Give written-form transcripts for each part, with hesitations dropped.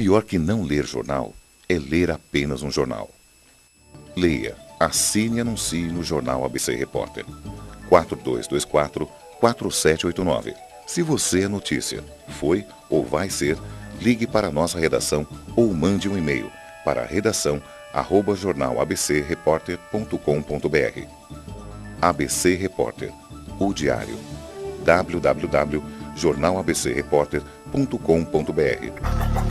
Pior que não ler jornal é ler apenas um jornal. Leia, assine e anuncie no Jornal ABC Repórter. 4224-4789. Se você é notícia, foi ou vai ser, ligue para a nossa redação ou mande um e-mail para redação@jornalabcreporter.com.br. ABC Repórter, o diário. www.jornalabcreporter.com.br.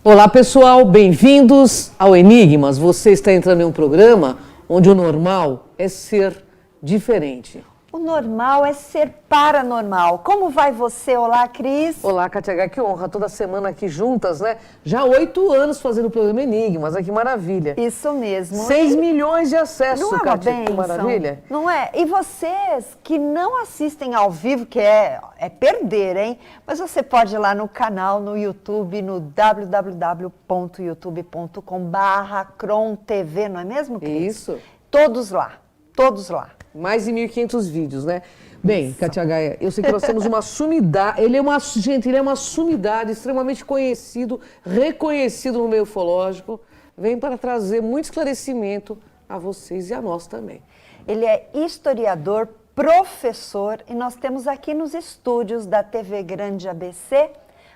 Olá pessoal, bem-vindos ao Enigmas. Você está entrando em um programa onde o normal é ser diferente. O normal é ser paranormal. Como vai você? Olá, Cris. Olá, Katia H, que honra, toda semana aqui juntas, né? Já 8 anos fazendo o programa Enigmas, que maravilha. Isso mesmo. 6 milhões de acessos, não é uma Katia, bênção, que maravilha. Não é? E vocês que não assistem ao vivo, que é perder, hein? Mas você pode ir lá no canal, no YouTube, no www.youtube.com/CronTV, não é mesmo, Cris? Isso. Todos lá, todos lá. Mais de 1.500 vídeos, né? Bem, Katia Gaia, eu sei que nós temos uma sumidade, ele é uma sumidade extremamente conhecido, reconhecido no meio ufológico, vem para trazer muito esclarecimento a vocês e a nós também. Ele é historiador, professor, e nós temos aqui nos estúdios da TV Grande ABC,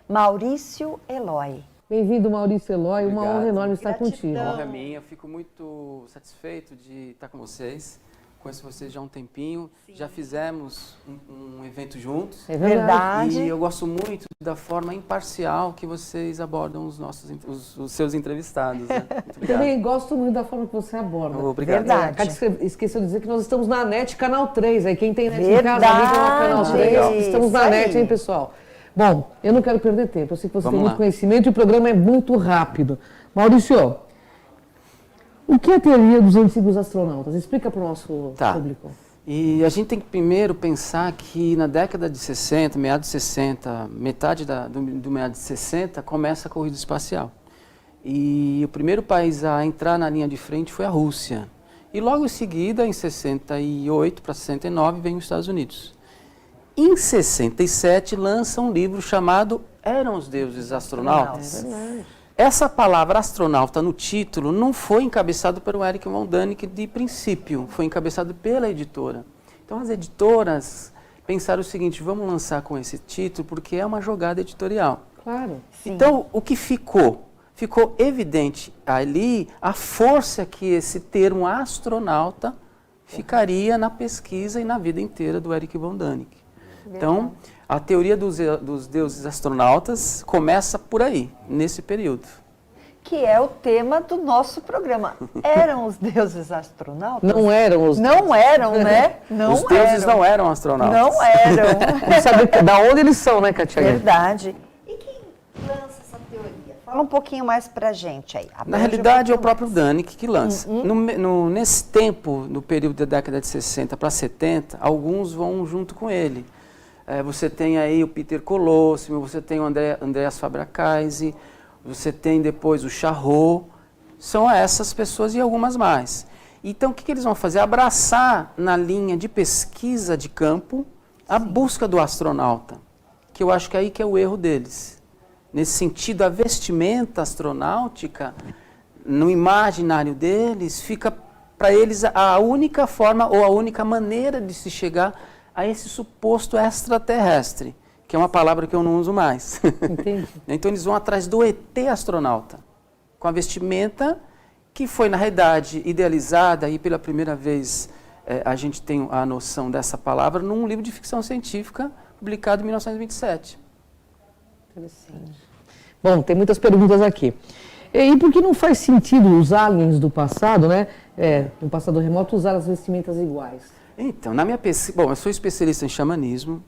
Maurício Eloy. Bem-vindo, Maurício Eloy, Obrigado. uma honra enorme estar Gratidão. contigo. A honra é minha, eu fico muito satisfeito de estar com vocês. Conheço vocês já há um tempinho, já fizemos um evento juntos. É verdade. E eu gosto muito da forma imparcial que vocês abordam os seus entrevistados. Né? Muito obrigado. Também gosto muito da forma que você aborda. Obrigado. Verdade. Katia esqueceu de dizer que nós estamos na NET Canal 3, aí quem tem NET em Verdade. casa, liga lá no Canal 3, Legal. estamos na Isso NET, aí. hein, pessoal? Bom, eu não quero perder tempo, eu sei que você Vamos tem muito lá. conhecimento e o programa é muito rápido. Maurício, o que é a teoria dos antigos astronautas? Explica para o nosso público. E a gente tem que primeiro pensar que na década de 60, meados de 60, metade do meado de 60, começa a corrida espacial. E o primeiro país a entrar na linha de frente foi a Rússia. E logo em seguida, em 68 para 69, vem os Estados Unidos. Em 67, lança um livro chamado Eram os Deuses Astronautas. Essa palavra astronauta no título não foi encabeçado pelo Erich von Däniken de princípio, foi encabeçado pela editora. Então as editoras pensaram o seguinte, vamos lançar com esse título porque é uma jogada editorial. Claro. Sim. Então o que ficou? Ficou evidente ali a força que esse termo astronauta ficaria na pesquisa e na vida inteira do Erich von Däniken. Então, a teoria dos deuses astronautas começa por aí, nesse período. Que é o tema do nosso programa. Eram os deuses astronautas? Não eram os... Não eram, né? Não Os deuses eram. não eram astronautas. Não eram. Não sabe da onde eles são, né, Katia? Verdade. E quem lança essa teoria? Fala um pouquinho mais pra gente aí. Na realidade, é o próprio Däniken que lança. Nesse tempo, no período da década de 60 para 70, alguns vão junto com ele. Você tem aí o Peter Colosimo, você tem o Andreas Fabre-Cayce, você tem depois o Charrot, são essas pessoas e algumas mais. Então, o que eles vão fazer? Abraçar na linha de pesquisa de campo a busca do astronauta, que eu acho que é aí que é o erro deles. Nesse sentido, a vestimenta astronáutica, no imaginário deles, fica para eles a única forma ou a única maneira de se chegar a esse suposto extraterrestre, que é uma palavra que eu não uso mais. Entendi. Então eles vão atrás do ET astronauta, com a vestimenta que foi, na realidade, idealizada, e pela primeira vez a gente tem a noção dessa palavra num livro de ficção científica, publicado em 1927. Interessante. Bom, tem muitas perguntas aqui. E por que não faz sentido os aliens do passado, né, no passado remoto, usar as vestimentas iguais? Então, na minha pesquisa, bom, eu sou especialista em xamanismo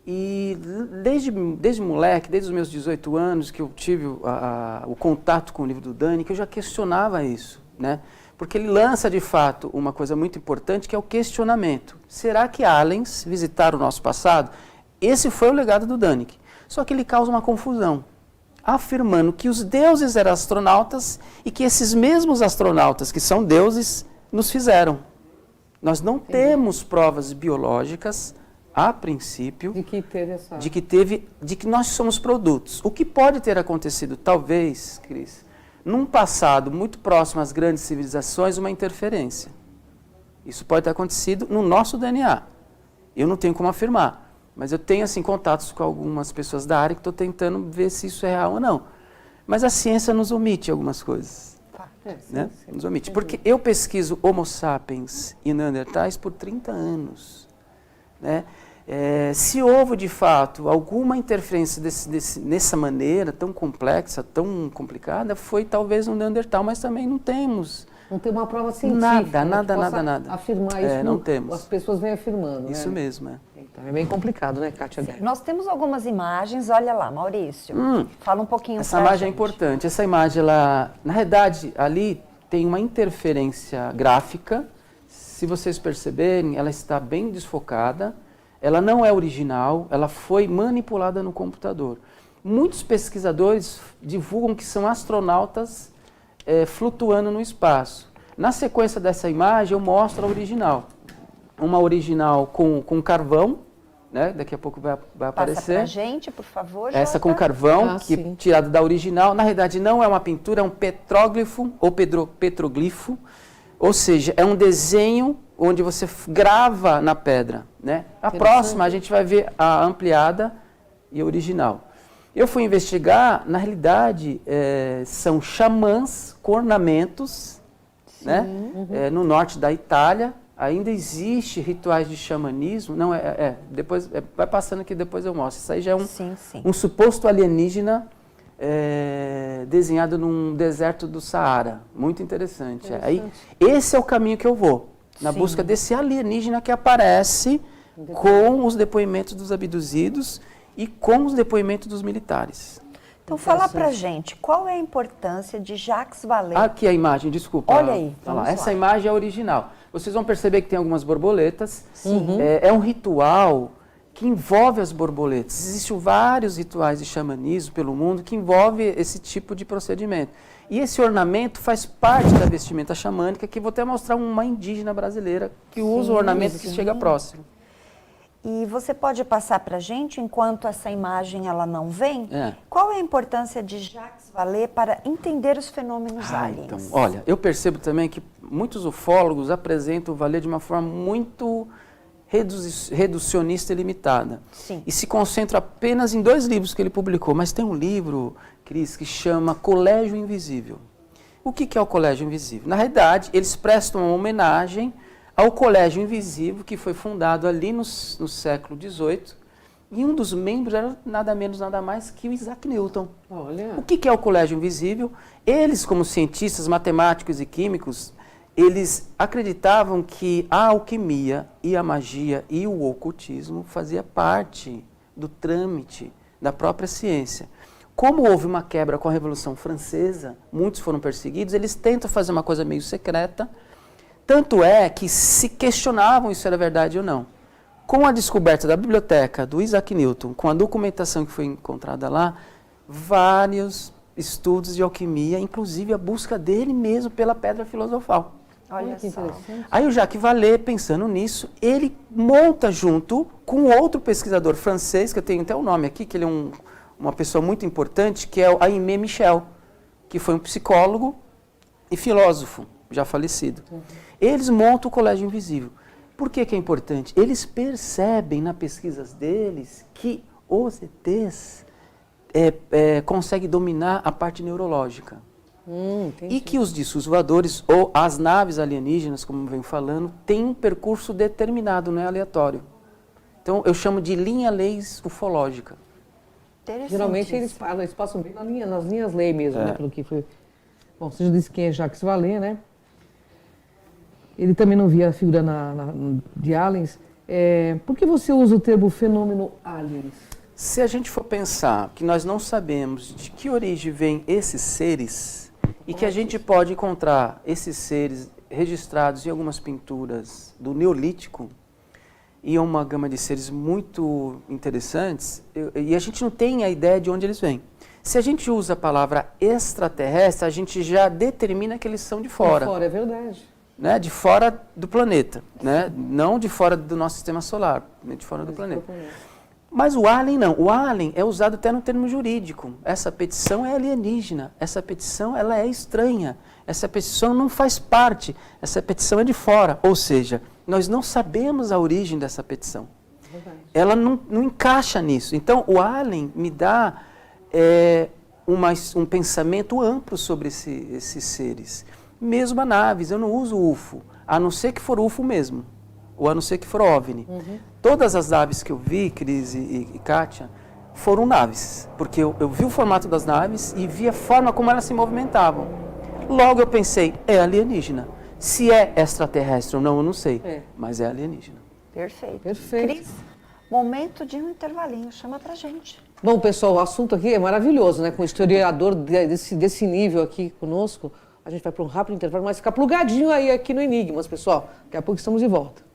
e desde moleque, desde os meus 18 anos que eu tive o contato com o livro do Däniken, eu já questionava isso, né? Porque ele lança de fato uma coisa muito importante que é o questionamento. Será que aliens visitaram o nosso passado? Esse foi o legado do Däniken. Só que ele causa uma confusão, afirmando que os deuses eram astronautas e que esses mesmos astronautas que são deuses nos fizeram. Nós não temos provas biológicas, a princípio, De que teve essa... de que nós somos produtos. O que pode ter acontecido, talvez, Cris, num passado muito próximo às grandes civilizações, uma interferência. Isso pode ter acontecido no nosso DNA. Eu não tenho como afirmar, mas eu tenho assim contatos com algumas pessoas da área que estou tentando ver se isso é real ou não. Mas a ciência nos omite algumas coisas. Né? Nos omite. Porque eu pesquiso Homo sapiens e Neandertais por 30 anos. Né? Se houve, de fato, alguma interferência nessa maneira tão complexa, tão complicada, foi talvez um Neandertal, mas também não temos. Não tem uma prova científica. Nada. Afirmar isso. Não temos. As pessoas vêm afirmando. Isso né? mesmo, Então é bem complicado, né, Kátia Gaia? Nós temos algumas imagens, olha lá, Maurício. Fala um pouquinho Essa pra imagem é gente. importante. Essa imagem, ela, na realidade, ali tem uma interferência gráfica. Se vocês perceberem, ela está bem desfocada. Ela não é original, ela foi manipulada no computador. Muitos pesquisadores divulgam que são astronautas flutuando no espaço. Na sequência dessa imagem, eu mostro a original. Uma original com carvão, né? Daqui a pouco vai aparecer. Passa pra gente, por favor, Essa Jota. com carvão, que sim. tirada da original. Na realidade, não é uma pintura, é um petróglifo ou petroglifo. Ou seja, é um desenho onde você grava na pedra. Né? A próxima, a gente vai ver a ampliada e a original. Eu fui investigar, na realidade, são xamãs com ornamentos, né? No norte da Itália. Ainda existe rituais de xamanismo. Não, depois, vai passando aqui, depois eu mostro. Isso aí já é um suposto alienígena desenhado num deserto do Saara. Muito interessante. Aí, esse é o caminho que eu vou, na busca desse alienígena que aparece com os depoimentos dos abduzidos e com os depoimentos dos militares. Então fala pra gente, qual é a importância de Jacques Vallée? Aqui a imagem, desculpa. Olha aí, Olha lá. vamos Essa lá. imagem é a original. Vocês vão perceber que tem algumas borboletas. É um ritual que envolve as borboletas. Existem vários rituais de xamanismo pelo mundo que envolvem esse tipo de procedimento. E esse ornamento faz parte da vestimenta xamânica, que vou até mostrar uma indígena brasileira que usa o ornamento que chega próximo. E você pode passar para a gente, enquanto essa imagem ela não vem, qual é a importância de Jacques Vallée para entender os fenômenos aliens? Então, olha, eu percebo também que muitos ufólogos apresentam o Vallée de uma forma muito reducionista e limitada. Sim. E se concentram apenas em 2 livros que ele publicou. Mas tem um livro, Cris, que chama Colégio Invisível. O que é o Colégio Invisível? Na realidade, eles prestam uma homenagem ao Colégio Invisível, que foi fundado ali no século XVIII, e um dos membros era nada menos, nada mais que o Isaac Newton. Olha. O que é o Colégio Invisível? Eles, como cientistas, matemáticos e químicos, eles acreditavam que a alquimia e a magia e o ocultismo fazia parte do trâmite da própria ciência. Como houve uma quebra com a Revolução Francesa, muitos foram perseguidos, eles tentam fazer uma coisa meio secreta. Tanto é que se questionavam se era verdade ou não. Com a descoberta da biblioteca do Isaac Newton, com a documentação que foi encontrada lá, vários estudos de alquimia, inclusive a busca dele mesmo pela pedra filosofal. Olha que só. interessante. Aí o Jacques Vallée, pensando nisso, ele monta junto com outro pesquisador francês, que eu tenho até o nome aqui, que ele é uma pessoa muito importante, que é o Aimé Michel, que foi um psicólogo e filósofo, já falecido. Eles montam o Colégio Invisível. Por que é importante? Eles percebem nas pesquisas deles que os ETs conseguem dominar a parte neurológica. E que os discos voadores, ou as naves alienígenas, como vem falando, têm um percurso determinado, não é aleatório. Então, eu chamo de linha-leis ufológica. Geralmente eles passam bem nas linhas lei mesmo, né? Pelo que foi. Bom, você já disse quem é Jacques Vallée, né? Ele também não via a figura de aliens. Por que você usa o termo fenômeno aliens? Se a gente for pensar que nós não sabemos de que origem vêm esses seres e que a gente pode encontrar esses seres registrados em algumas pinturas do Neolítico e uma gama de seres muito interessantes, e a gente não tem a ideia de onde eles vêm. Se a gente usa a palavra extraterrestre, a gente já determina que eles são de fora. De fora, é verdade. né, de fora do planeta, né, não de fora do nosso sistema solar, de fora do planeta. Mas o alien não, o alien é usado até no termo jurídico. Essa petição é alienígena, essa petição ela é estranha, essa petição não faz parte, essa petição é de fora, ou seja, nós não sabemos a origem dessa petição. Ela não encaixa nisso. Então, o alien me dá um pensamento amplo sobre esses seres. Mesmo a naves, eu não uso UFO, a não ser que for UFO mesmo, ou a não ser que for OVNI. Todas as naves que eu vi, Cris e Kátia, foram naves, porque eu vi o formato das naves e vi a forma como elas se movimentavam. Logo eu pensei, é alienígena. Se é extraterrestre ou não, eu não sei, mas é alienígena. Perfeito. Perfeito. Cris, momento de um intervalinho, chama pra gente. Bom, pessoal, o assunto aqui é maravilhoso, né? Com um historiador desse nível aqui conosco, a gente vai para um rápido intervalo, mas fica plugadinho aí aqui no Enigmas, pessoal. Daqui a pouco estamos de volta.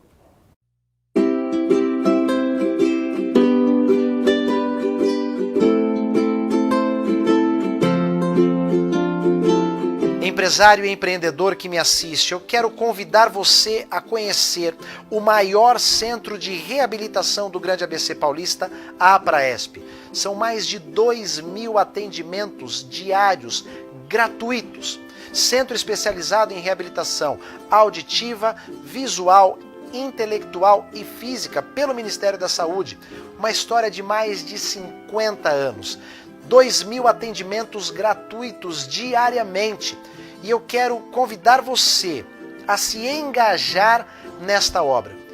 Empresário e empreendedor que me assiste, eu quero convidar você a conhecer o maior centro de reabilitação do Grande ABC Paulista, a Apraesp. São mais de 2.000 atendimentos diários gratuitos. Centro especializado em reabilitação auditiva, visual, intelectual e física pelo Ministério da Saúde. Uma história de mais de 50 anos. 2.000 atendimentos gratuitos diariamente. E eu quero convidar você a se engajar nesta obra.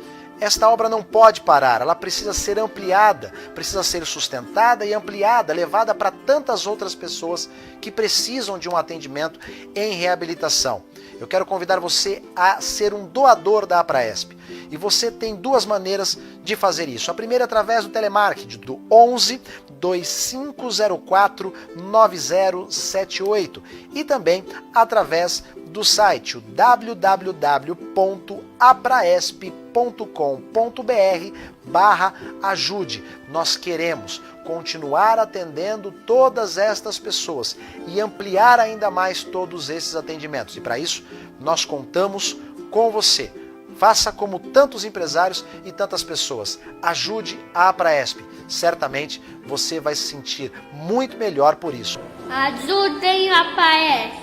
Esta obra não pode parar, ela precisa ser ampliada, precisa ser sustentada e ampliada, levada para tantas outras pessoas que precisam de um atendimento em reabilitação. Eu quero convidar você a ser um doador da Apraesp. E você tem duas maneiras de fazer isso. A primeira é através do telemarketing, do 11 2504 9078. E também através do site, o www.apraesp.com.br/ajude. Nós queremos continuar atendendo todas estas pessoas e ampliar ainda mais todos esses atendimentos. E para isso, nós contamos com você. Faça como tantos empresários e tantas pessoas. Ajude a Apraesp. Certamente você vai se sentir muito melhor por isso. Ajudem a Apraesp.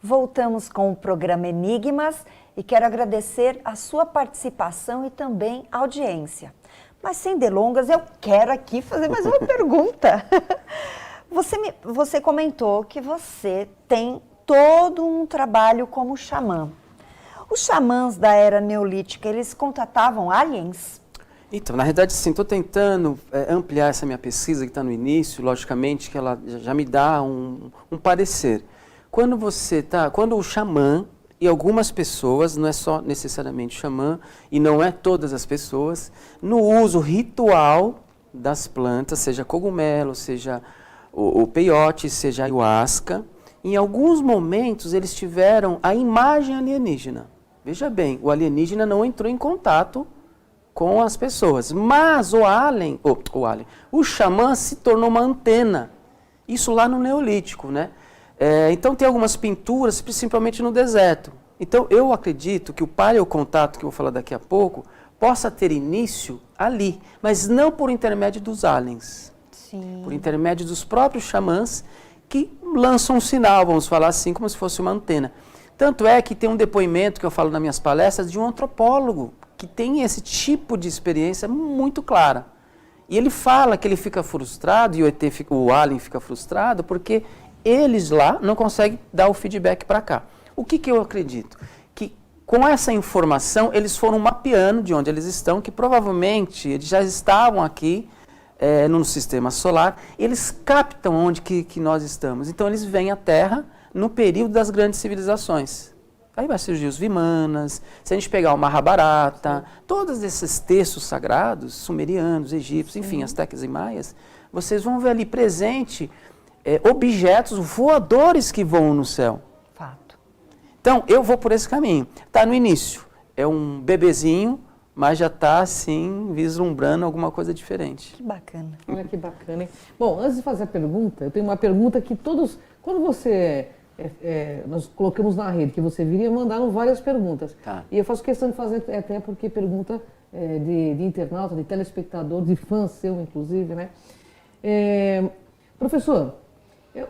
Voltamos com o programa Enigmas e quero agradecer a sua participação e também a audiência. Mas sem delongas, eu quero aqui fazer mais uma pergunta. Você comentou que você tem todo um trabalho como xamã. Os xamãs da era neolítica, eles contatavam aliens? Então, na realidade, sim, estou tentando ampliar essa minha pesquisa que está no início, logicamente que ela já me dá um parecer. Quando o xamã, e algumas pessoas, não é só necessariamente xamã, e não é todas as pessoas, no uso ritual das plantas, seja cogumelo, seja o peiote, seja a ayahuasca, em alguns momentos eles tiveram a imagem alienígena. Veja bem, o alienígena não entrou em contato com as pessoas, mas o xamã se tornou uma antena. Isso lá no Neolítico, né? Então tem algumas pinturas, principalmente no deserto. Então eu acredito que o paleocontato, que eu vou falar daqui a pouco, possa ter início ali, mas não por intermédio dos aliens. Sim. Por intermédio dos próprios xamãs que lançam um sinal, vamos falar assim, como se fosse uma antena. Tanto é que tem um depoimento que eu falo nas minhas palestras de um antropólogo que tem esse tipo de experiência muito clara. E ele fala que ele fica frustrado, e o alien fica frustrado, porque eles lá não conseguem dar o feedback para cá. O que eu acredito? Que com essa informação eles foram mapeando de onde eles estão, que provavelmente eles já estavam aqui no sistema solar, eles captam onde que nós estamos. Então eles vêm à Terra no período das grandes civilizações. Aí vai surgir os Vimanas, se a gente pegar o Mahabharata, todos esses textos sagrados, sumerianos, egípcios, enfim, astecas e maias, vocês vão ver ali presente objetos voadores que voam no céu. Fato. Então, eu vou por esse caminho. Está no início, é um bebezinho, mas já está, assim, vislumbrando alguma coisa diferente. Que bacana. Olha que bacana, hein? Bom, antes de fazer a pergunta, eu tenho uma pergunta que todos... Quando você... nós colocamos na rede que você viria, mandaram várias perguntas. Tá. E eu faço questão de fazer até porque pergunta de internauta, de telespectador, de fã seu, inclusive, né? Professor,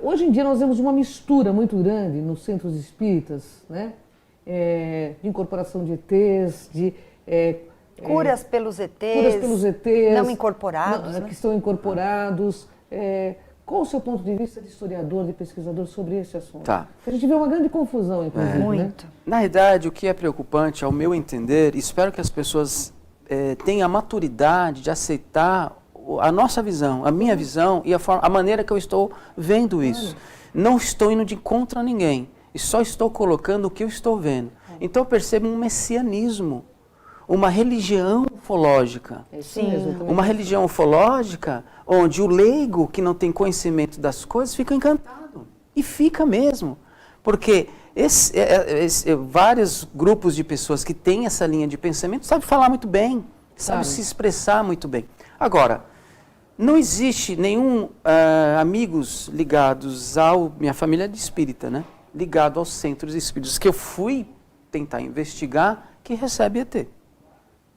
hoje em dia nós vemos uma mistura muito grande nos centros espíritas, né? De incorporação de ETs, de... Curas pelos ETs. Curas pelos ETs. Não incorporados, Que né? estão incorporados. Qual o seu ponto de vista de historiador, de pesquisador sobre esse assunto? Tá. A gente vê uma grande confusão, inclusive, né? Muito. Na verdade, o que é preocupante, ao meu entender, e espero que as pessoas tenham a maturidade de aceitar a nossa visão, a minha visão e a maneira que eu estou vendo isso. Não estou indo de contra ninguém, e só estou colocando o que eu estou vendo. Então eu percebo um messianismo, uma religião ufológica. É isso mesmo. eu também Uma religião ufológica onde o leigo que não tem conhecimento das coisas fica encantado. E fica mesmo. Porque vários grupos de pessoas que têm essa linha de pensamento sabem falar muito bem, sabem se expressar muito bem. Agora, não existe nenhum amigos ligados minha família é de espírita, né? Ligado aos centros espíritas que eu fui tentar investigar que recebe ET.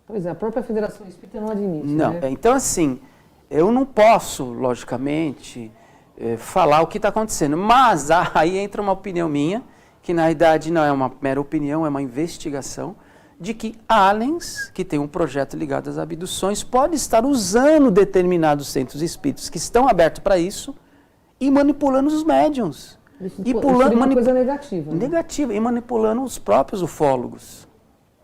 Pois é, a própria Federação Espírita não admite, Não, né? então assim, eu não posso, logicamente, falar o que está acontecendo, mas aí entra uma opinião minha, que na verdade não é uma mera opinião, é uma investigação, de que aliens, que tem um projeto ligado às abduções, pode estar usando determinados centros espíritas que estão abertos para isso e manipulando os médiums. Isso E seria uma coisa negativa. Né? Negativa, e manipulando os próprios ufólogos.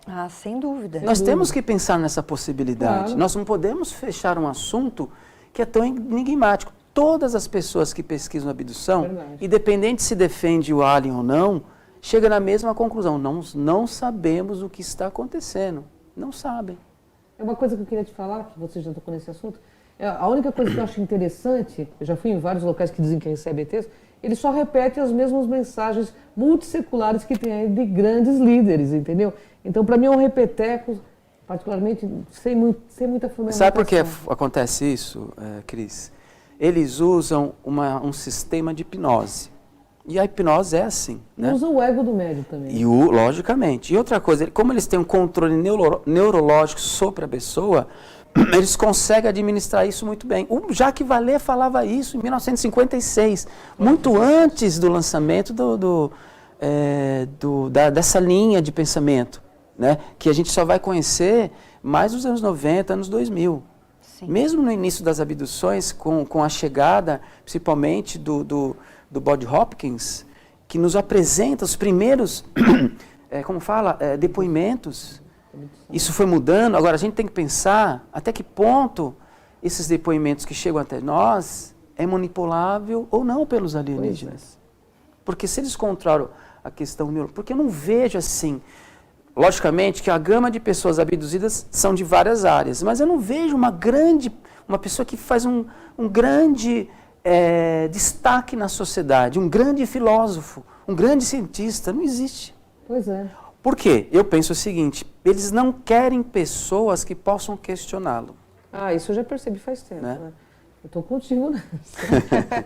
Ah, sem dúvida. Nós temos que pensar nessa possibilidade. Claro. Nós não podemos fechar um assunto que é tão enigmático. Todas as pessoas que pesquisam abdução, Verdade. independente se defende o alien ou não, chegam na mesma conclusão. Não sabemos o que está acontecendo. Não sabem. É uma coisa que eu queria te falar, que você já tocou nesse assunto. A única coisa que eu acho interessante, eu já fui em vários locais que dizem que recebe ETs, eles só repetem as mesmas mensagens multisseculares que tem aí de grandes líderes, entendeu? Então, para mim, é um repeteco, particularmente, sem muita fundamentação. Sabe por que acontece isso, Cris? Eles usam um sistema de hipnose. E a hipnose é assim. E Né? usa o ego do médium também. Logicamente. E outra coisa, como eles têm um controle neurológico sobre a pessoa, eles conseguem administrar isso muito bem. O Jacques Vallée falava isso em 1956, muito antes do lançamento dessa linha de pensamento, né? Que a gente só vai conhecer mais nos anos 90, anos 2000. Sim. Mesmo no início das abduções, com a chegada, principalmente do Bob Hopkins, que nos apresenta os primeiros, depoimentos. Isso foi mudando. Agora, a gente tem que pensar até que ponto esses depoimentos que chegam até nós é manipulável ou não pelos alienígenas. Porque se eles controlam a questão neurológica, porque eu não vejo assim, logicamente que a gama de pessoas abduzidas são de várias áreas, mas eu não vejo uma pessoa que faz um grande destaque na sociedade, um grande filósofo, um grande cientista, não existe. Pois é. Por quê? Eu penso o seguinte, eles não querem pessoas que possam questioná-lo. Ah, isso eu já percebi faz tempo, Né? né? Eu estou contigo nessa.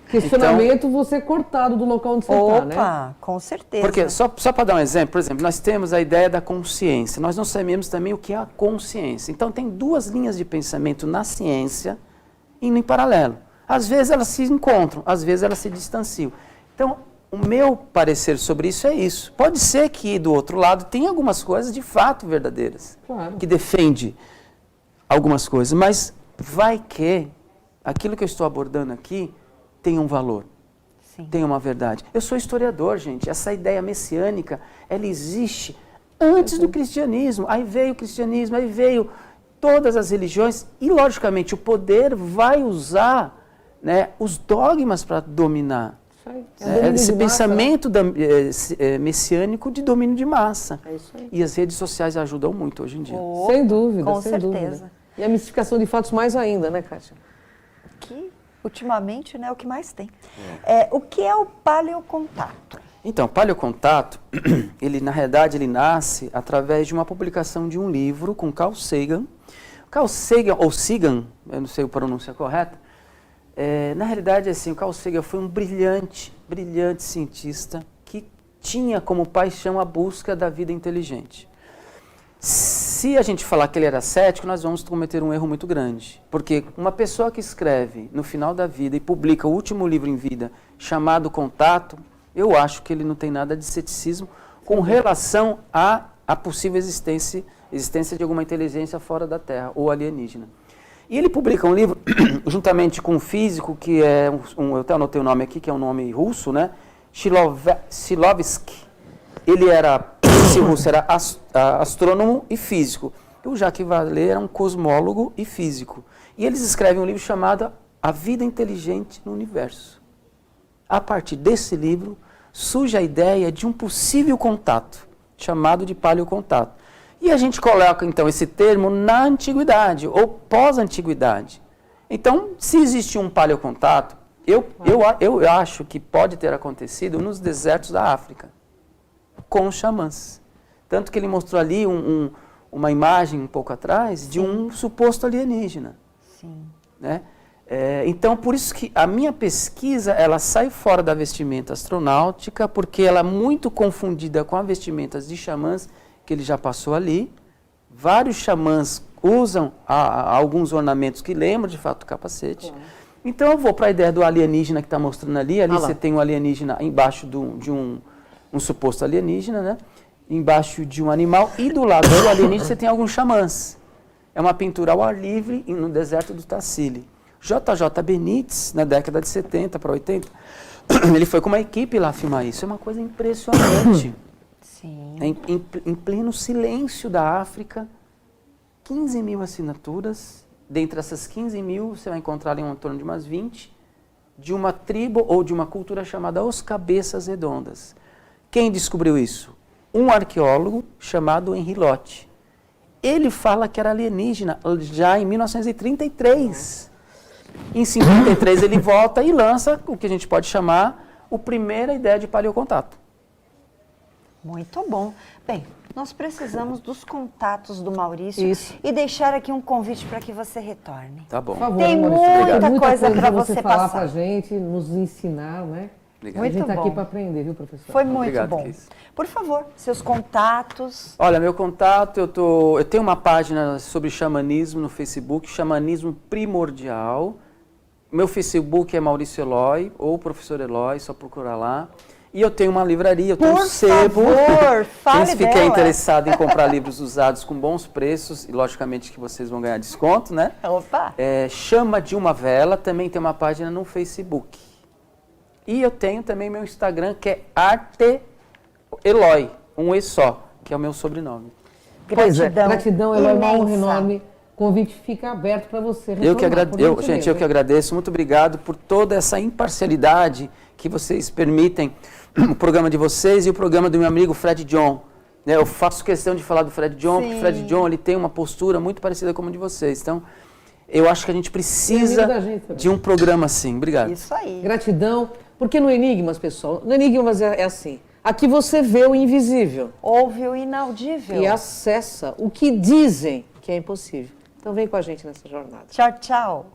Questionamento, você é cortado do local onde você está, né? Opa, com certeza. Porque, só para dar um exemplo, por exemplo, nós temos a ideia da consciência, nós não sabemos também o que é a consciência. Então, tem duas linhas de pensamento na ciência indo em paralelo. Às vezes elas se encontram, às vezes elas se distanciam. Então, o meu parecer sobre isso é isso. Pode ser que do outro lado tenha algumas coisas de fato verdadeiras, Claro. que defende algumas coisas, mas vai que aquilo que eu estou abordando aqui tem um valor, Sim. tem uma verdade. Eu sou historiador, gente. Essa ideia messiânica, ela existe antes do cristianismo. Aí veio o cristianismo, aí veio todas as religiões e, logicamente, o poder vai usar, né, os dogmas para dominar. Isso aí. É domínio Esse de massa, pensamento messiânico de domínio de massa. É isso aí. E as redes sociais ajudam muito hoje em dia. Oh, Sem dúvida, com sem certeza. dúvida. E a mistificação de fatos mais ainda, né, Kátia? Que ultimamente, né, é o que mais tem. O que é o paleocontato? Então, Paleocontato, ele na realidade ele nasce através de uma publicação de um livro com Carl Sagan. Carl Sagan, ou Sagan, eu não sei a pronúncia correta, na realidade assim, o Carl Sagan foi um brilhante cientista que tinha como paixão a busca da vida inteligente. Se a gente falar que ele era cético, nós vamos cometer um erro muito grande. Porque uma pessoa que escreve no final da vida e publica o último livro em vida, chamado Contato, eu acho que ele não tem nada de ceticismo com relação à possível existência de alguma inteligência fora da Terra ou alienígena. E ele publica um livro, juntamente com um físico, que é eu até anotei o nome aqui, que é um nome russo, né? Shklovsky. Ele era, esse russo era astrônomo e físico. O Jacques Vallée era um cosmólogo e físico. E eles escrevem um livro chamado A Vida Inteligente no Universo. A partir desse livro, surge a ideia de um possível contato, chamado de paleocontato. E a gente coloca, então, esse termo na antiguidade, ou pós-antiguidade. Então, se existe um paleocontato, eu acho que pode ter acontecido nos desertos da África, com os xamãs. Tanto que ele mostrou ali uma imagem um pouco atrás de um suposto alienígena. Sim. Né? Então, por isso que a minha pesquisa, ela sai fora da vestimenta astronáutica, porque ela é muito confundida com as vestimentas de xamãs, que ele já passou ali. Vários xamãs usam alguns ornamentos que lembram, de fato, o capacete. Claro. Então, eu vou para a ideia do alienígena que está mostrando ali. Ali você tem um alienígena embaixo de um suposto alienígena, né? Embaixo de um animal. E do lado do alienígena você tem alguns xamãs. É uma pintura ao ar livre no deserto do Tassili. J.J. Benítez, na década de 70 para 80, ele foi com uma equipe lá filmar isso. É uma coisa impressionante. Sim. Em pleno silêncio da África, 15 mil assinaturas. Dentre essas 15 mil, você vai encontrar ali em torno de umas 20, de uma tribo ou de uma cultura chamada Os Cabeças Redondas. Quem descobriu isso? Um arqueólogo chamado Henri Lott. Ele fala que era alienígena já em 1933. Em 53 ele volta e lança o que a gente pode chamar a primeira ideia de paleocontato. Muito bom. Bem, nós precisamos dos contatos do Maurício. Isso. E deixar aqui um convite para que você retorne. Tá bom. Por favor, Tem Maurício, muita coisa para você você falar passar. pra gente, nos ensinar, né? Obrigado. A gente Muito está aqui bom. para aprender, viu, professor? Foi muito Obrigado, bom. Cris. Por favor, seus contatos. Olha, meu contato, eu tenho uma página sobre xamanismo no Facebook, Xamanismo Primordial. Meu Facebook é Maurício Eloy, ou Professor Eloy, só procurar lá. E eu tenho uma livraria, eu tenho um Por sebo. favor, fale Quem ficar dela. interessado em comprar livros usados com bons preços, e logicamente que vocês vão ganhar desconto, né? Opa! Chama de uma Vela, também tem uma página no Facebook. E eu tenho também meu Instagram, que é Arte Eloy, um E só, que é o meu sobrenome. Gratidão, Eloy, uma honra imensa. enorme. O convite fica aberto para você. Eu que retornar, agradeço, muito obrigado por toda essa imparcialidade que vocês permitem, o programa de vocês e o programa do meu amigo Fred John. Eu faço questão de falar do Fred John, porque o Fred John ele tem uma postura muito parecida com a de vocês. Então, eu acho que a gente precisa de um programa assim. Obrigado. Isso aí. Gratidão, porque no Enigmas, pessoal, no Enigmas é assim. Aqui você vê o invisível Ouve o inaudível. e acessa o que dizem que é impossível. Então vem com a gente nessa jornada. Tchau, tchau.